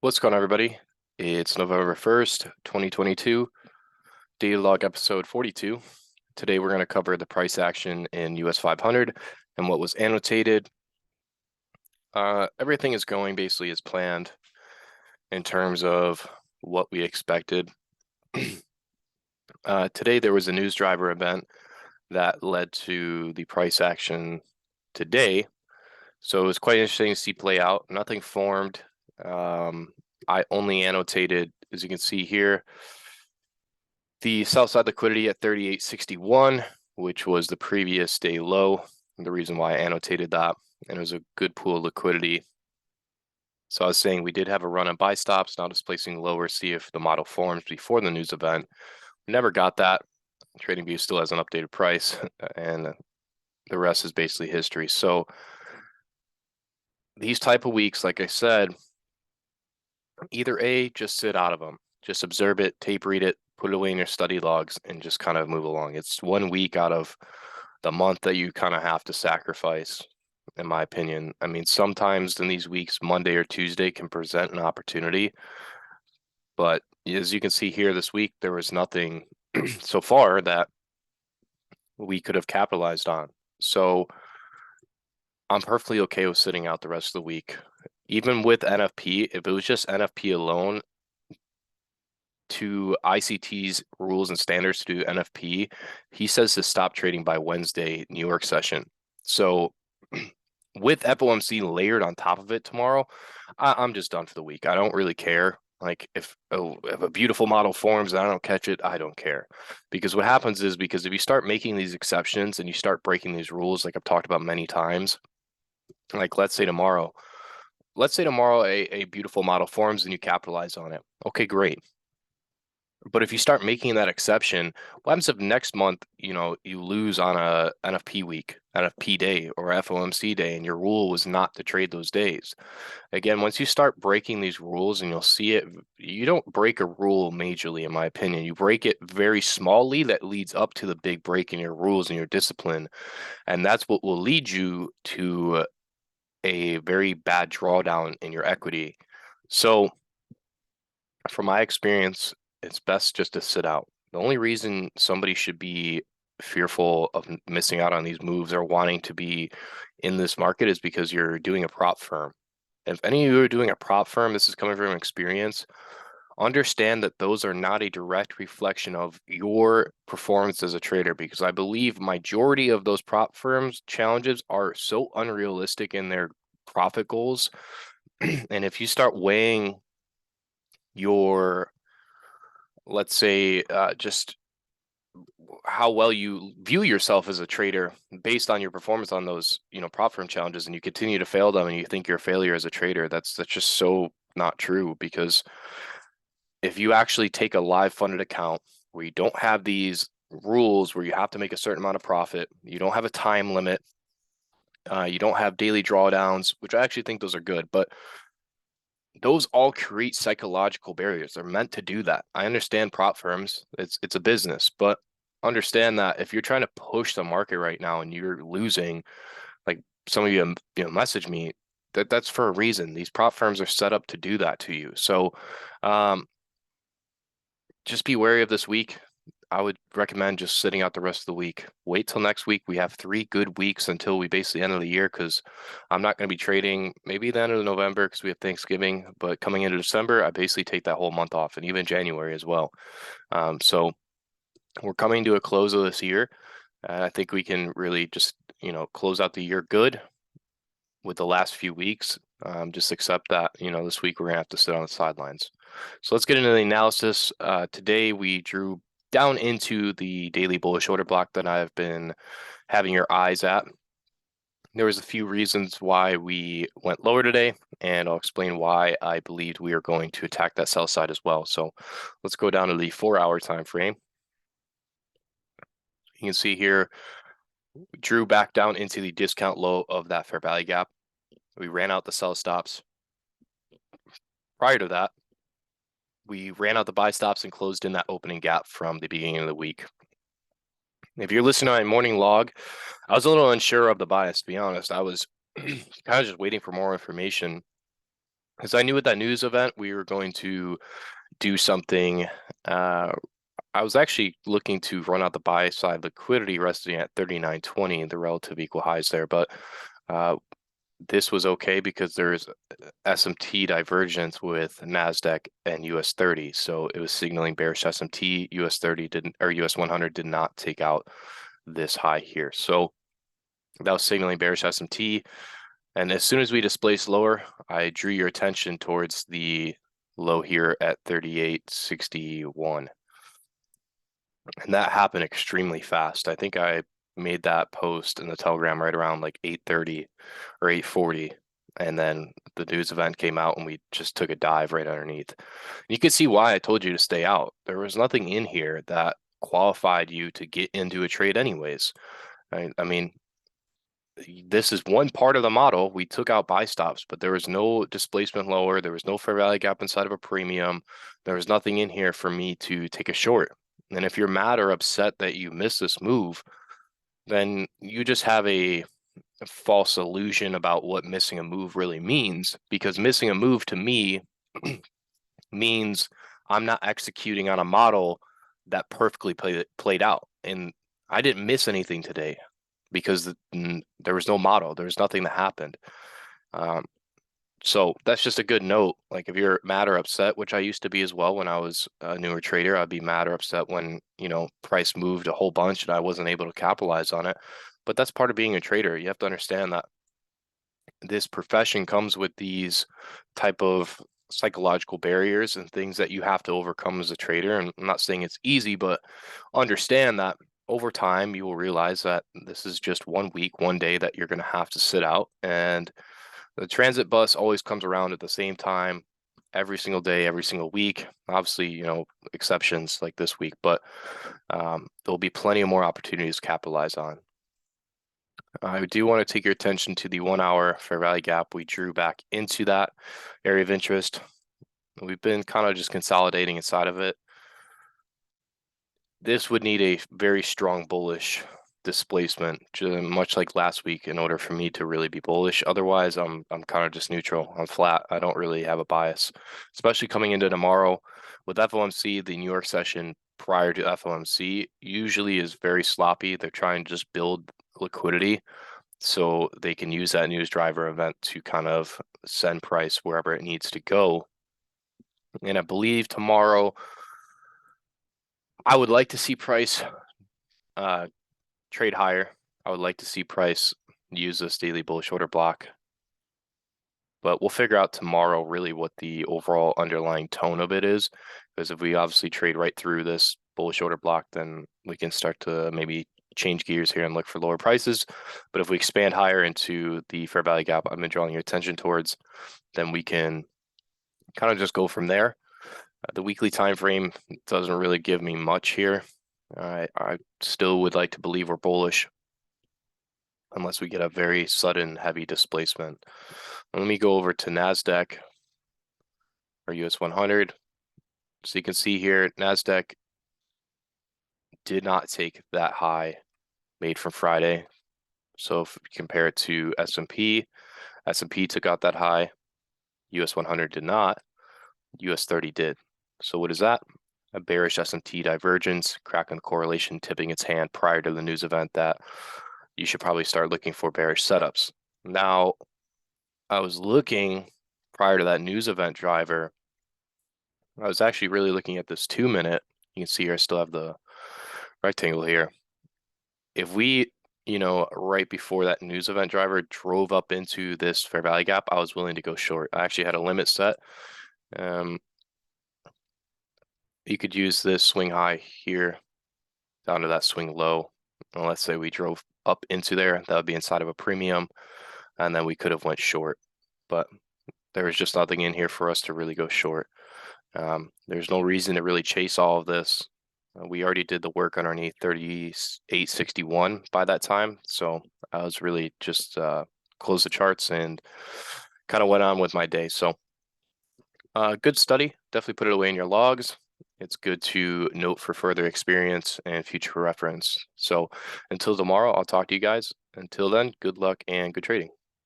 What's going on, everybody? It's November 1st, 2022, Daily Log episode 42. Today, we're going to cover the price action in US 500 and what was annotated. Everything is going basically as planned in terms of what we expected. Today, there was a news driver event that led to the price action today. So it was quite interesting to see play out. Nothing formed. I only annotated, as you can see here, the sell side liquidity at 38.61, which was the previous day low. The reason why I annotated that, and it was a good pool of liquidity. So I was saying we did have a run on buy stops, now displacing lower, see if the model forms before the news event. Never got that. TradingView still has an updated price, and the rest is basically history. So these type of weeks, like I said, either A, just sit out of them. Just observe it, tape read it, put it away in your study logs, and just kind of move along. It's 1 week out of the month that you kind of have to sacrifice, in my opinion. I mean, sometimes in these weeks, Monday or Tuesday can present an opportunity. But as you can see here this week, there was nothing so far that we could have capitalized on. So I'm perfectly okay with sitting out the rest of the week. Even with NFP, if it was just NFP alone, to ICT's rules and standards to do NFP, he says to stop trading by Wednesday, New York session. So with FOMC layered on top of it tomorrow, I'm just done for the week. I don't really care. Like if a beautiful model forms and I don't catch it, I don't care. Because what happens is, because if you start making these exceptions and you start breaking these rules, like I've talked about many times, like let's say tomorrow a beautiful model forms and you capitalize on it. Okay, great. But if you start making that exception, what happens if next month, you lose on a NFP week, NFP day, or FOMC day, and your rule was not to trade those days? Again, once you start breaking these rules, and you'll see it, you don't break a rule majorly, in my opinion. You break it very smallly that leads up to the big break in your rules and your discipline. And that's what will lead you to a very bad drawdown in your equity. So from my experience, it's best just to sit out. The only reason somebody should be fearful of missing out on these moves or wanting to be in this market is because you're doing a prop firm. If any of you are doing a prop firm, this is coming from experience, understand that those are not a direct reflection of your performance as a trader, because I believe majority of those prop firms challenges are so unrealistic in their profit goals. And if you start weighing your, let's say, just how well you view yourself as a trader based on your performance on those, prop firm challenges, and you continue to fail them and you think you're a failure as a trader, that's just so not true. Because if you actually take a live funded account where you don't have these rules where you have to make a certain amount of profit, you don't have a time limit, you don't have daily drawdowns, which I actually think those are good, but those all create psychological barriers. They're meant to do that. I understand prop firms, it's a business, but understand that if you're trying to push the market right now and you're losing, like some of you, message me, that's for a reason. These prop firms are set up to do that to you. So just be wary of this week. I would recommend just sitting out the rest of the week. Wait till next week. We have 3 good weeks until we basically end of the year, because I'm not going to be trading maybe the end of November because we have Thanksgiving. But coming into December, I basically take that whole month off, and even January as well. So we're coming to a close of this year. I think we can really just, close out the year good with the last few weeks. Just accept that, this week we're going to have to sit on the sidelines. So let's get into the analysis. Today we drew down into the daily bullish order block that I've been having your eyes at. There was a few reasons why we went lower today, and I'll explain why I believed we are going to attack that sell side as well. So let's go down to the 4-hour time frame. You can see here, we drew back down into the discount low of that fair value gap. We ran out the sell stops. Prior to that, we ran out the buy stops and closed in that opening gap from the beginning of the week. If you're listening to my morning log, I was a little unsure of the bias, to be honest. I was kind of just waiting for more information because I knew with that news event we were going to do something. I was actually looking to run out the buy side liquidity resting at 39.20, the relative equal highs there, but this was okay because there's SMT divergence with NASDAQ and US 30. So it was signaling bearish SMT. US 30 didn't, or US 100 did not take out this high here. So that was signaling bearish SMT. And as soon as we displaced lower, I drew your attention towards the low here at 38.61. And that happened extremely fast. I think I made that post in the Telegram right around like 8:30 or 8:40. And then the news event came out and we just took a dive right underneath. You can see why I told you to stay out. There was nothing in here that qualified you to get into a trade anyways. I mean, this is one part of the model. We took out buy stops, but there was no displacement lower. There was no fair value gap inside of a premium. There was nothing in here for me to take a short. And if you're mad or upset that you missed this move, then you just have a false illusion about what missing a move really means, because missing a move to me means I'm not executing on a model that perfectly played out. And I didn't miss anything today because there was no model. There was nothing that happened. So that's just a good note. Like if you're mad or upset, which I used to be as well when I was a newer trader, I'd be mad or upset when, price moved a whole bunch and I wasn't able to capitalize on it. But that's part of being a trader. You have to understand that this profession comes with these type of psychological barriers and things that you have to overcome as a trader. And I'm not saying it's easy, but understand that over time you will realize that this is just 1 week, 1 day that you're going to have to sit out, and the transit bus always comes around at the same time every single day, every single week. Obviously, exceptions like this week, but there'll be plenty of more opportunities to capitalize on. I do want to take your attention to the 1 hour fair value gap. We drew back into that area of interest. We've been kind of just consolidating inside of it. This would need a very strong bullish displacement, much like last week, in order for me to really be bullish. Otherwise, I'm kind of just neutral. I'm flat. I don't really have a bias, especially coming into tomorrow with FOMC. The New York session prior to FOMC usually is very sloppy. They're trying to just build liquidity so they can use that news driver event to kind of send price wherever it needs to go. And I believe tomorrow I would like to see price trade higher. I would like to see price use this daily bullish order block, but we'll figure out tomorrow really what the overall underlying tone of it is, because if we obviously trade right through this bullish order block, then we can start to maybe change gears here and look for lower prices. But if we expand higher into the fair value gap I've been drawing your attention towards, then we can kind of just go from there. The weekly time frame doesn't really give me much here. I still would like to believe we're bullish unless we get a very sudden heavy displacement. Let me go over to NASDAQ or US 100. So you can see here, NASDAQ did not take that high made from Friday. So if we compare it to S&P, S&P took out that high. US 100 did not. US 30 did. So what is that? A bearish S&T divergence, cracking the correlation, tipping its hand prior to the news event that you should probably start looking for bearish setups. Now, I was looking prior to that news event driver. I was actually really looking at this 2-minute. You can see here I still have the rectangle here. If we, right before that news event driver drove up into this fair value gap, I was willing to go short. I actually had a limit set. You could use this swing high here down to that swing low. And let's say we drove up into there, that would be inside of a premium, and then we could have went short. But there was just nothing in here for us to really go short. There's no reason to really chase all of this. We already did the work underneath 38.61 by that time. So I was really just closed the charts and kind of went on with my day. So good study. Definitely put it away in your logs. It's good to note for further experience and future reference. So until tomorrow, I'll talk to you guys. Until then, good luck and good trading.